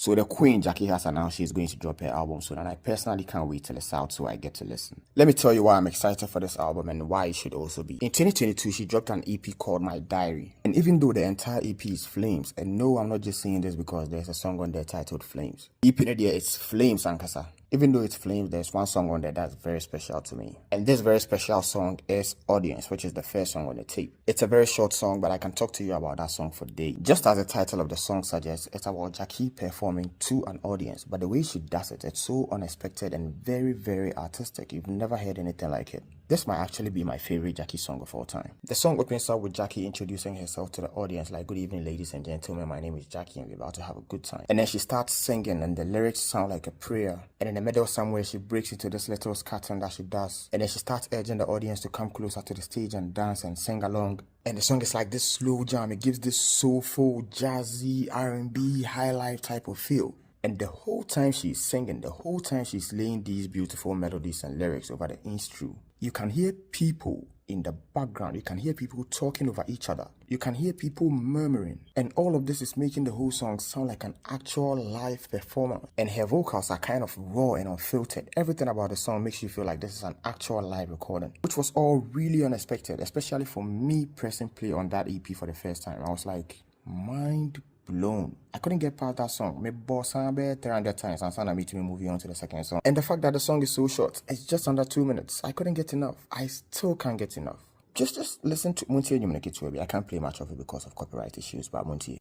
So the Queen, Gyakie, has announced she's going to drop her album soon, and I personally can't wait till it's out so I get to listen. Let me tell you why I'm excited for this album and why it should also be. In 2022, she dropped an EP called My Diary. And even though the entire EP is Flames, and no, I'm not just saying this because there's a song on there titled Flames. EP in there, it's Flames, Ankasa. Even though it's Flames, there's one song on there that's very special to me. And this very special song is Audience, which is the first song on the tape. It's a very short song, but I can talk to you about that song for days. Just as the title of the song suggests, it's about Gyakie performing to an audience. But the way she does it, it's so unexpected and very, very artistic. You've never heard anything like it. This might actually be my favorite Gyakie song of all time. The song opens up with Gyakie introducing herself to the audience like, "Good evening, ladies and gentlemen, my name is Gyakie and we're about to have a good time." And then she starts singing and the lyrics sound like a prayer. And in the middle somewhere, she breaks into this little scattering that she does. And then she starts urging the audience to come closer to the stage and dance and sing along. And the song is like this slow jam. It gives this soulful, jazzy, R&B, high life type of feel. And the whole time she's singing, the whole time she's laying these beautiful melodies and lyrics over the instru, you can hear people in the background. You can hear people talking over each other. You can hear people murmuring. And all of this is making the whole song sound like an actual live performance. And her vocals are kind of raw and unfiltered. Everything about the song makes you feel like this is an actual live recording, which was all really unexpected, especially for me pressing play on that EP for the first time. I was like, mind blown. I couldn't get past that song. My boss sang 300 times and sang me to move on to the second song. And the fact that the song is so short, it's just under 2 minutes. I couldn't get enough. I still can't get enough. Just listen to Muntie and Yumnekitwebi. I can't play much of it because of copyright issues, but Muntie.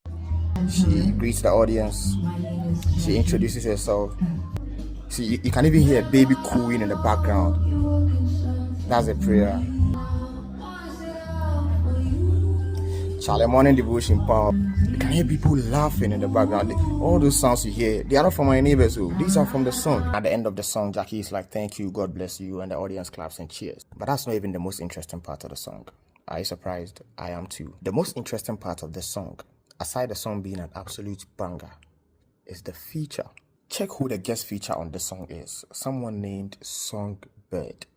She greets the audience. She introduces herself. See, you can even hear baby cooing in the background. That's a prayer. Charlie morning devotion power. You can hear people laughing in the background. All those sounds you hear, they are not from my neighbors. So these are from the song. At the end of the song, Gyakie is like, "Thank you, God bless you," and the audience claps and cheers. But that's not even the most interesting part of the song. Are you surprised? I am too. The most interesting part of the song, aside the song being an absolute banger, is the feature. Check who the guest feature on this song is. Someone named Songbird.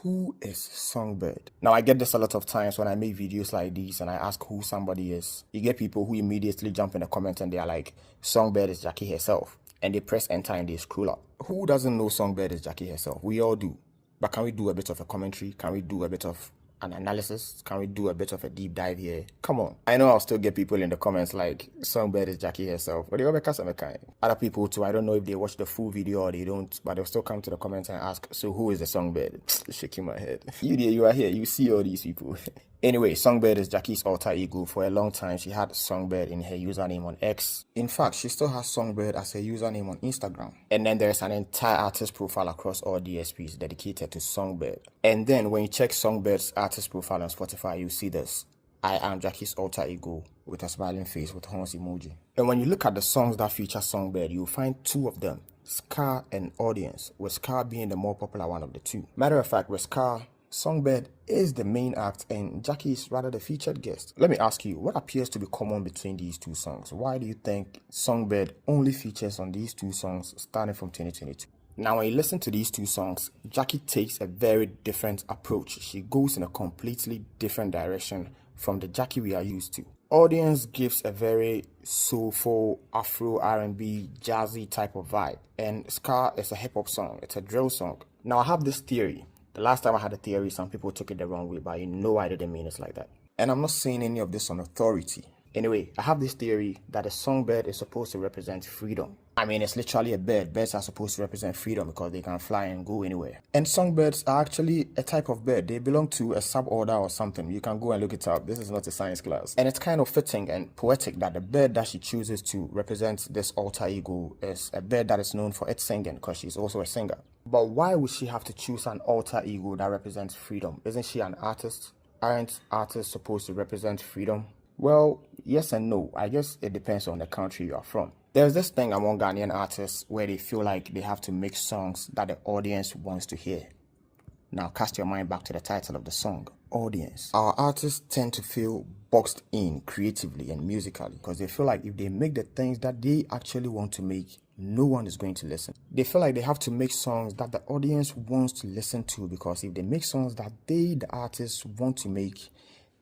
Who is Songbird? Now, I get this a lot of times when I make videos like these and I ask who somebody is. You get people who immediately jump in the comments and they are like, "Songbird is Gyakie herself." And they press enter and they scroll up. Who doesn't know Songbird is Gyakie herself? We all do. But can we do a bit of a commentary? Can we do a bit of an analysis? Can we do a bit of a deep dive here? Come on. I know I'll still get people in the comments like, "Songbird is Gyakie herself." But other people too, I don't know if they watch the full video or they don't, but they'll still come to the comments and ask, "So who is the Songbird?" Shaking my head. You are here. You see all these people. Anyway, Songbird is Gyakie's alter ego. For a long time, she had Songbird in her username on X. In fact, she still has Songbird as her username on Instagram. And then there's an entire artist profile across all DSPs dedicated to Songbird. And then when you check Songbird's artist profile on Spotify, you see this: "I am Gyakie's alter ego," with a smiling face with horns emoji. And when you look at the songs that feature Songbird, you'll find two of them, Scar and Audience, with Scar being the more popular one of the two. Matter of fact, with Scar, Songbird is the main act and Gyakie is rather the featured guest. Let me ask you, what appears to be common between these two songs? Why do you think Songbird only features on these two songs starting from 2022? Now, when you listen to these two songs, Gyakie takes a very different approach. She goes in a completely different direction from the Gyakie we are used to. Audience gives a very soulful, Afro, R&B, jazzy type of vibe. And Scar is a hip-hop song. It's a drill song. Now, I have this theory. The last time I had a theory, some people took it the wrong way, but you know I didn't mean it like that. And I'm not saying any of this on authority. Anyway, I have this theory that a songbird is supposed to represent freedom. I mean, it's literally a bird. Birds are supposed to represent freedom because they can fly and go anywhere. And songbirds are actually a type of bird. They belong to a suborder or something. You can go and look it up. This is not a science class. And it's kind of fitting and poetic that the bird that she chooses to represent this alter ego is a bird that is known for its singing because she's also a singer. But why would she have to choose an alter ego that represents freedom? Isn't she an artist? Aren't artists supposed to represent freedom? Well, yes and no. I guess it depends on the country you are from. There's this thing among Ghanaian artists where they feel like they have to make songs that the audience wants to hear. Now cast your mind back to the title of the song, Audience. Our artists tend to feel boxed in creatively and musically because they feel like if they make the things that they actually want to make, no one is going to listen. They feel like they have to make songs that the audience wants to listen to because if they make songs that they, the artists, want to make,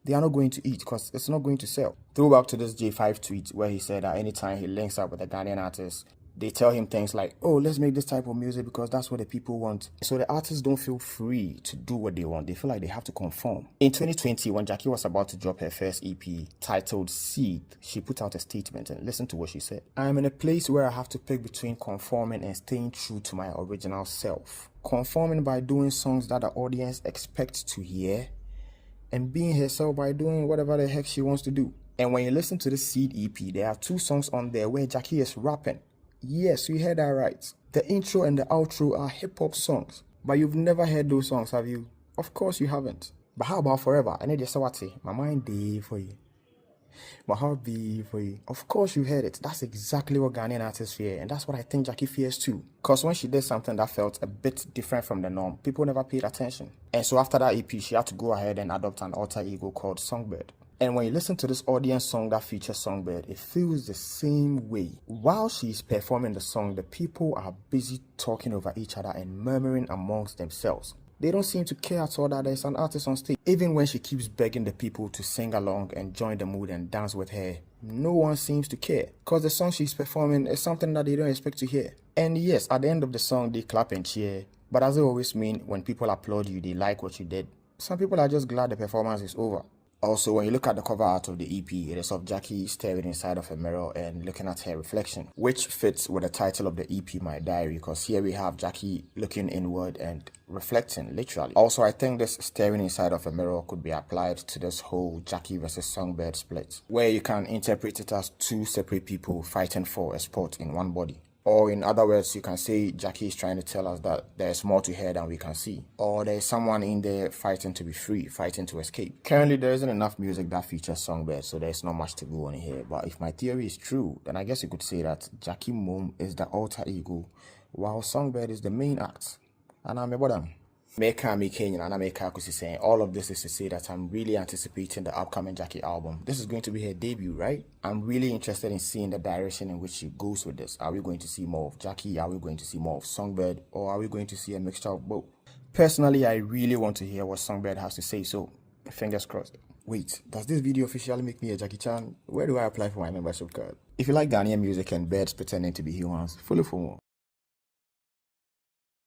they are not going to eat because it's not going to sell. Throwback to this J5 tweet where he said that anytime he links up with a Ghanaian artist, They tell him things like, oh, let's make this type of music because that's what the people want. So the artists don't feel free to do what they want. They feel like they have to conform. In 2020, when Gyakie was about to drop her first EP titled Seed, she put out a statement, and listen to what she said. I am in a place where I have to pick between conforming and staying true to my original self. Conforming by doing songs that the audience expects to hear, and being herself by doing whatever the heck she wants to do. And when you listen to the Seed EP, there are 2 songs on there where Gyakie is rapping. Yes, you heard that right. The intro and the outro are hip-hop songs. But you've never heard those songs, have you? Of course you haven't. But how about Forever? I need to say, my mind day for you. My heart be for you. Of course you heard it. That's exactly what Ghanaian artists fear. And that's what I think Gyakie fears too. Because when she did something that felt a bit different from the norm, people never paid attention. And so after that EP, she had to go ahead and adopt an alter ego called Songbird. And when you listen to this audience song that features Songbird, it feels the same way. While she's performing the song, the people are busy talking over each other and murmuring amongst themselves. They don't seem to care at all that there's an artist on stage. Even when she keeps begging the people to sing along and join the mood and dance with her, no one seems to care. Because the song she's performing is something that they don't expect to hear. And yes, at the end of the song, they clap and cheer. But as it always means, when people applaud you, they like what you did. Some people are just glad the performance is over. Also, when you look at the cover art of the EP, it is of Gyakie staring inside of a mirror and looking at her reflection, which fits with the title of the EP, My Diary, because here we have Gyakie looking inward and reflecting, literally. Also, I think this staring inside of a mirror could be applied to this whole Gyakie versus Songbird split, where you can interpret it as 2 separate people fighting for a spot in one body. Or in other words, you can say Gyakie is trying to tell us that there's more to her than we can see. Or there's someone in there fighting to be free, fighting to escape. Currently, there isn't enough music that features Songbird, so there's not much to go on here. But if my theory is true, then I guess you could say that Gyakie Mom is the alter ego, while Songbird is the main act. And I'm a bottom. Saying all of this is to say that I'm really anticipating the upcoming Gyakie album. This is going to be her debut, right? I'm really interested in seeing the direction in which she goes with this. Are we going to see more of Gyakie? Are we going to see more of Songbird? Or are we going to see a mixture of both? Personally, I really want to hear what Songbird has to say, so fingers crossed. Wait, does this video officially make me a Gyakie Chan? Where do I apply for my membership card? If you like Ghanaian music and birds pretending to be humans, follow for more.